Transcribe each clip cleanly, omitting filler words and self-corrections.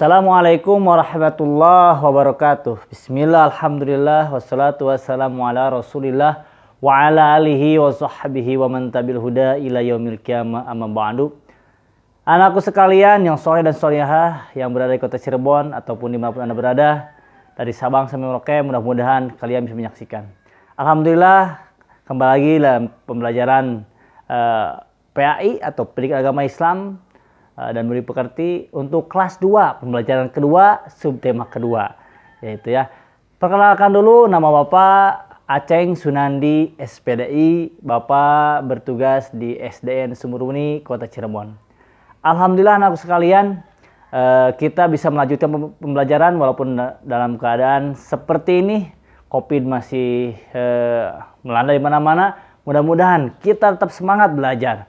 Assalamualaikum warahmatullahi wabarakatuh. Bismillah, alhamdulillah, wassalatu wassalamu ala rasulillah wa ala alihi wa sahbihi wa man tabil huda ila yaumil qiyamah, amma ba'du. Anakku sekalian yang soleh dan solehah yang berada di kota Cirebon ataupun dimanapun Anda berada, dari Sabang sampai Merauke, mudah-mudahan kalian bisa menyaksikan. Alhamdulillah, kembali lagi dalam pembelajaran PAI atau Pendidikan Agama Islam dan Budi Pekerti untuk kelas 2, pembelajaran kedua, subtema kedua, yaitu ya. Perkenalkan dulu, nama Bapak Aceng Sunandi SPDI, Bapak bertugas di SDN Sumbermuni, Kota Cirebon. Alhamdulillah anakku sekalian, kita bisa melanjutkan pembelajaran walaupun dalam keadaan seperti ini, COVID masih melanda di mana-mana. Mudah-mudahan kita tetap semangat belajar.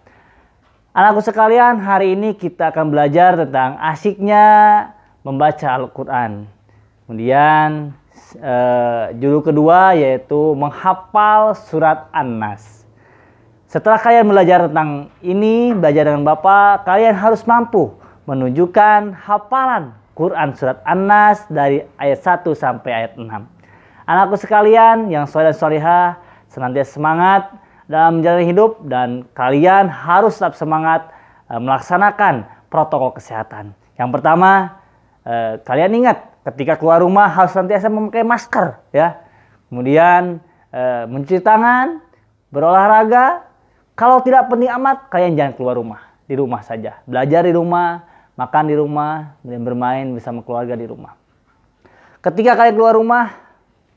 Anakku sekalian, hari ini kita akan belajar tentang asiknya membaca Al-Quran. Kemudian judul kedua yaitu menghafal surat An-Nas. Setelah kalian belajar tentang ini, belajar dengan Bapak, kalian harus mampu menunjukkan hafalan Quran surat An-Nas dari ayat 1 sampai ayat 6. Anakku sekalian yang soleh dan solehah, senantiasa semangat dalam menjalani hidup dan kalian harus tetap semangat melaksanakan protokol kesehatan. Yang pertama, kalian ingat ketika keluar rumah harus senantiasa memakai masker ya. Kemudian mencuci tangan, berolahraga. Kalau tidak penting amat, kalian jangan keluar rumah. Di rumah saja. Belajar di rumah, makan di rumah, dan bermain bersama keluarga di rumah. Ketika kalian keluar rumah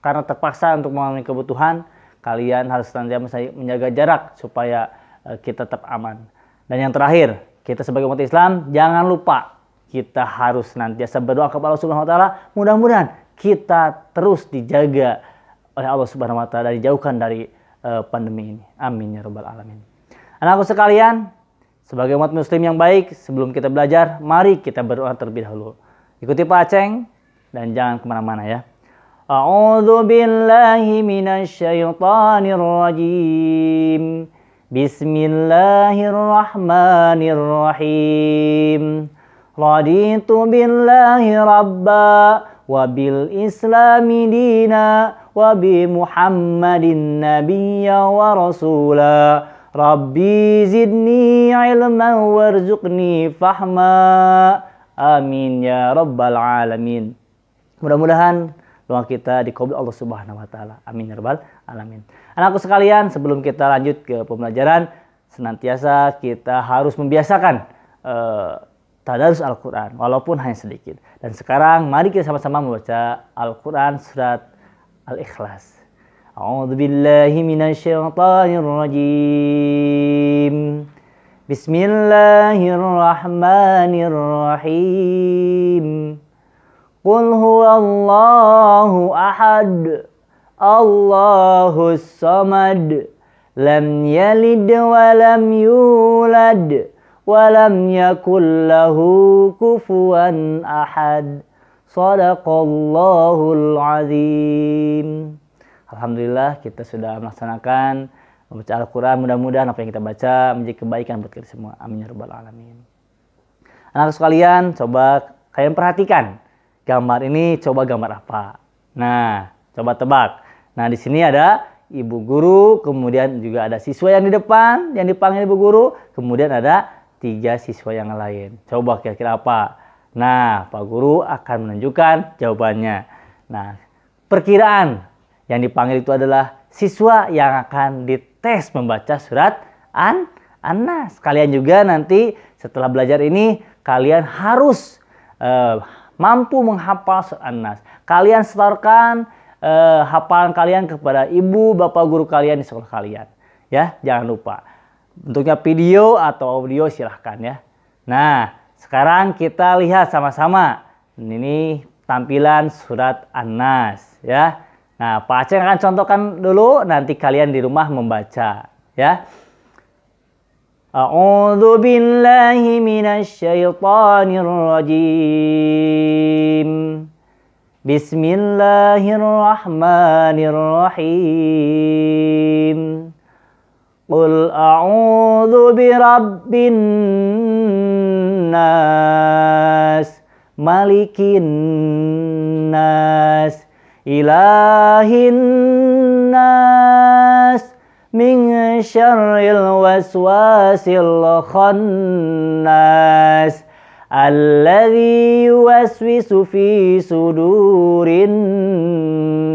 karena terpaksa untuk memenuhi kebutuhan, kalian harus senantiasa menjaga jarak supaya kita tetap aman. Dan yang terakhir, kita sebagai umat Islam jangan lupa kita harus senantiasa berdoa kepada Allah Subhanahu wa taala, mudah-mudahan kita terus dijaga oleh Allah Subhanahu wa taala dan dijauhkan dari pandemi ini. Amin ya rabbal alamin. Anakku sekalian, sebagai umat muslim yang baik, sebelum kita belajar, mari kita berdoa terlebih dahulu. Ikuti Pak Aceng dan jangan kemana-mana ya. A'udzu billahi minasyaitonir rajim. Bismillahirrahmanirrahim. Raditu billahi rabba wa bil islami dina wa bi Muhammadin nabiyya wa rasula. Rabbi zidni ilman warzuqni fahma. Amin ya rabbal alamin. Mudah-mudahan doa kita dikabul Allah Subhanahu wa taala. Amin ya rabbal alamin. Anakku sekalian, sebelum kita lanjut ke pembelajaran, senantiasa kita harus membiasakan tadarus Al-Qur'an walaupun hanya sedikit. Dan sekarang mari kita sama-sama membaca Al-Qur'an surat Al-Ikhlas. A'udzu billahi minasyaitonir rajim. Bismillahirrahmanirrahim. Qul huwallahu ahad, Allahus samad, lam yalid wa lam yulad, wa lam yakul lahu kufuwan ahad. Shadaqallahul azim. Alhamdulillah kita sudah melaksanakan membaca Al-Quran. Mudah-mudahan apa yang kita baca menjadi kebaikan buat kita semua. Amin ya rabbal alamin. Anak sekalian, coba kalian perhatikan. Gambar ini coba gambar apa? Nah, coba tebak. Nah, di sini ada ibu guru, kemudian juga ada siswa yang di depan yang dipanggil ibu guru, kemudian ada 3 siswa yang lain. Coba kira-kira apa? Nah, Pak Guru akan menunjukkan jawabannya. Nah, perkiraan yang dipanggil itu adalah siswa yang akan dites membaca surat An-Nas. Kalian juga nanti setelah belajar ini, kalian harus mampu menghafal surat An-Nas. Kalian setorkan hafalan kalian kepada ibu bapak guru kalian di sekolah kalian. Ya, jangan lupa. Bentuknya video atau audio silahkan ya. Nah, sekarang kita lihat sama-sama. Ini tampilan surat An-Nas ya. Nah, Pak Aceng akan contohkan dulu, nanti kalian di rumah membaca ya. A'udzu billahi minasyaitonir rajim. Bismillahirrahmanirrahim. Qul a'udzu birabbin nas, malikin nas, ilahin nas, min syarril waswasil khannas, alladzi yuwaswisu fi sudurin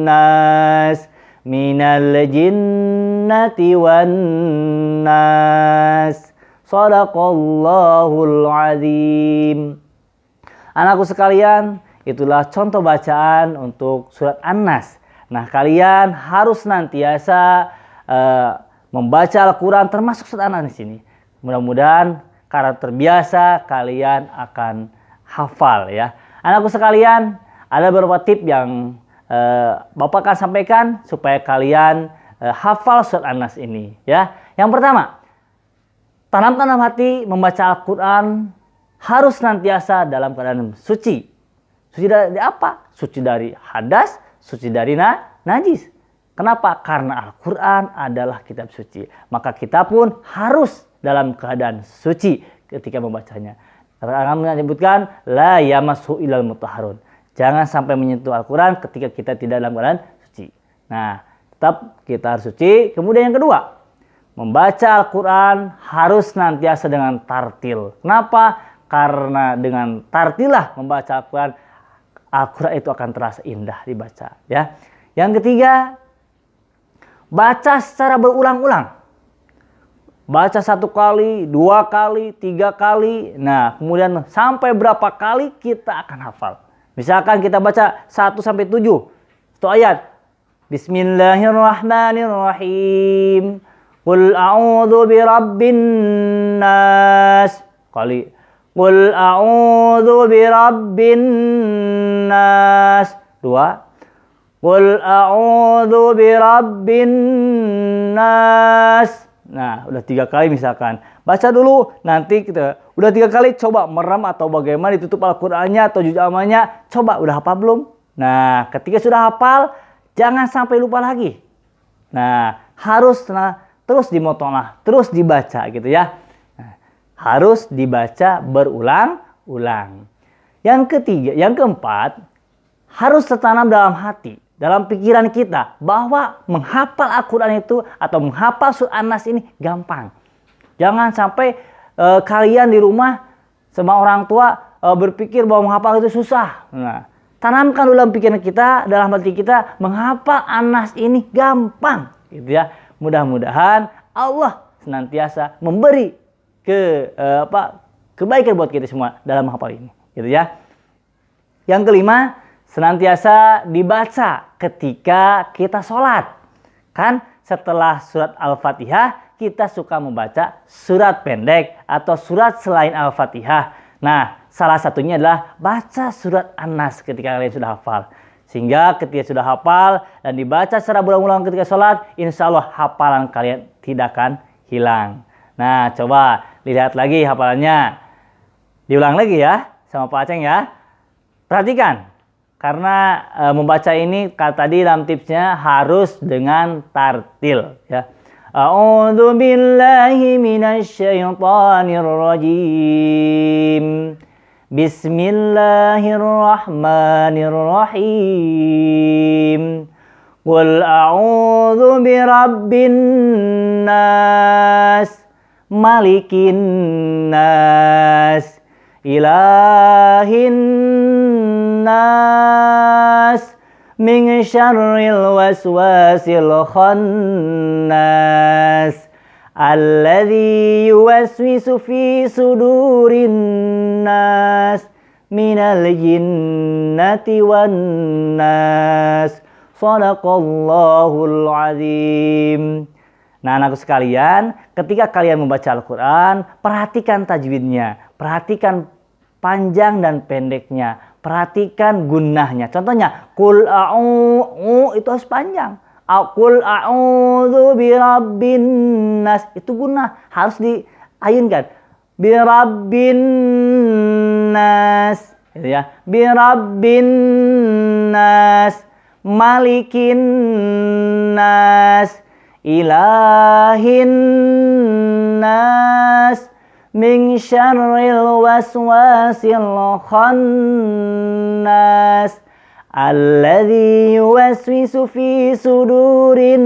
nas, minal jinnati wan nas. Shadaqallahul azim. Anakku sekalian, itulah contoh bacaan untuk surat An-Nas. Nah, kalian harus senantiasa membaca Al-Quran termasuk surat An-Nas di sini. Mudah-mudahan karena terbiasa kalian akan hafal ya. Anakku sekalian, ada beberapa tips yang Bapak akan sampaikan supaya kalian hafal surat An-Nas ini ya. Yang pertama, tanamkan dalam hati membaca Al-Quran harus senantiasa dalam keadaan suci. Suci dari apa? Suci dari hadas, suci dari najis. Kenapa? Karena Al-Quran adalah kitab suci. Maka kita pun harus dalam keadaan suci ketika membacanya. Karena menyebutkan la yamashu ilal mutahharun. Jangan sampai menyentuh Al-Quran ketika kita tidak dalam keadaan suci. Nah, tetap kita harus suci. Kemudian yang kedua, membaca Al-Quran harus senantiasa dengan tartil. Kenapa? Karena dengan tartilah membaca Al-Quran, Al-Quran itu akan terasa indah dibaca. Ya. Yang ketiga, baca secara berulang-ulang. Baca 1 kali, 2 kali, 3 kali. Nah, kemudian sampai berapa kali kita akan hafal. Misalkan kita baca 1 sampai 7. Itu ayat. Bismillahirrahmanirrahim. Qul a'udzu birabbin nas. Kali. Qul a'udzu birabbin nas. 2. Qul a'udzu birabbin nas. Nah, udah 3 kali misalkan. Baca dulu, nanti kita udah 3 kali coba merem atau bagaimana ditutup Al-Qur'annya atau juz amalnya. Coba udah hafal belum? Nah, ketika sudah hafal, jangan sampai lupa lagi. Nah, harus terus dimotonglah, terus dibaca gitu ya. Nah, harus dibaca berulang-ulang. Yang ketiga, yang keempat, harus tertanam dalam hati, dalam pikiran kita bahwa menghafal Al-Quran itu atau menghafal surat An-Nas ini gampang. Jangan sampai kalian di rumah sama orang tua berpikir bahwa menghafal itu susah. Nah, tanamkan dalam pikiran kita, dalam hati kita, menghafal An-Nas ini gampang, gitu ya. Mudah-mudahan Allah senantiasa memberi kebaikan buat kita semua dalam menghafal ini, gitu ya. Yang kelima, senantiasa dibaca ketika kita sholat. Kan setelah surat Al-Fatihah, kita suka membaca surat pendek atau surat selain Al-Fatihah. Nah, salah satunya adalah baca surat An-Nas ketika kalian sudah hafal. Sehingga ketika sudah hafal dan dibaca secara berulang-ulang ketika sholat, insya Allah hafalan kalian tidak akan hilang. Nah, coba lihat lagi hafalannya. Diulang lagi ya sama Pak Aceng ya. Perhatikan. Karena membaca ini tadi dalam tipsnya harus dengan tartil ya. A'udzu billahi minasyaitonir rajim. Bismillahirrahmanirrahim. Qul a'udzu birabbin nas, malikin nas, ilahin nas, min syarril waswasil khannas, alladzi yuwaswisu fi sudurin nas, minal jinnati wan nas. Shadaqallahul azim. Nah, anakku sekalian, ketika kalian membaca Al-Quran, perhatikan tajwidnya, perhatikan panjang dan pendeknya, perhatikan gunnahnya. Contohnya, qul a'udzu itu harus panjang. Qul a'udzu birabbin nas itu gunnah, harus diayunkan. Birabbin nas, gitu ya. Birabbin nas, malikin nas, ilahin nas, min syarril waswasil khannas alladzi yuwaswisu fi sudurin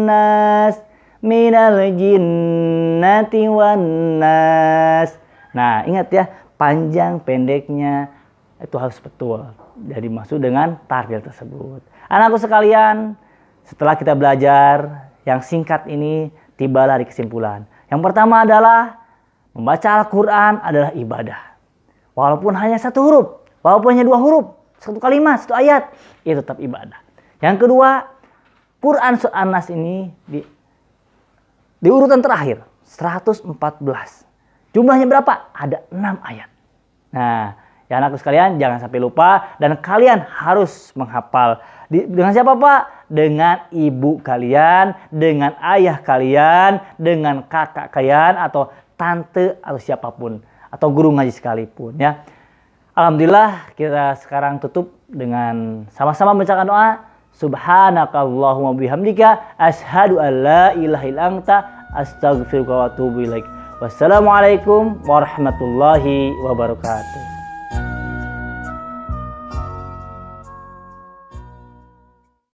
nas minal jinnati wan nas. Nah, ingat ya, panjang pendeknya itu harus betul. Jadi masuk dengan tartil tersebut. Anakku sekalian, setelah kita belajar yang singkat ini, tibalah di kesimpulan. Yang pertama adalah membaca Al-Quran adalah ibadah. Walaupun hanya satu huruf, walaupun hanya dua huruf, satu kalimat, satu ayat, itu tetap ibadah. Yang kedua, Quran Surat An-Nas ini di urutan terakhir, 114. Jumlahnya berapa? Ada 6 ayat. Nah, ya anakku sekalian, jangan sampai lupa. Dan kalian harus menghafal. Dengan siapa Pak? Dengan ibu kalian, dengan ayah kalian, dengan kakak kalian, atau tante, atau siapapun. Atau guru ngaji sekalipun. Ya. Alhamdulillah, kita sekarang tutup dengan sama-sama membacakan doa. Subhanakallahumma bihamdika asyhadu an la ilaha illa anta astaghfiruka wa atubu ilaik. Wassalamualaikum warahmatullahi wabarakatuh.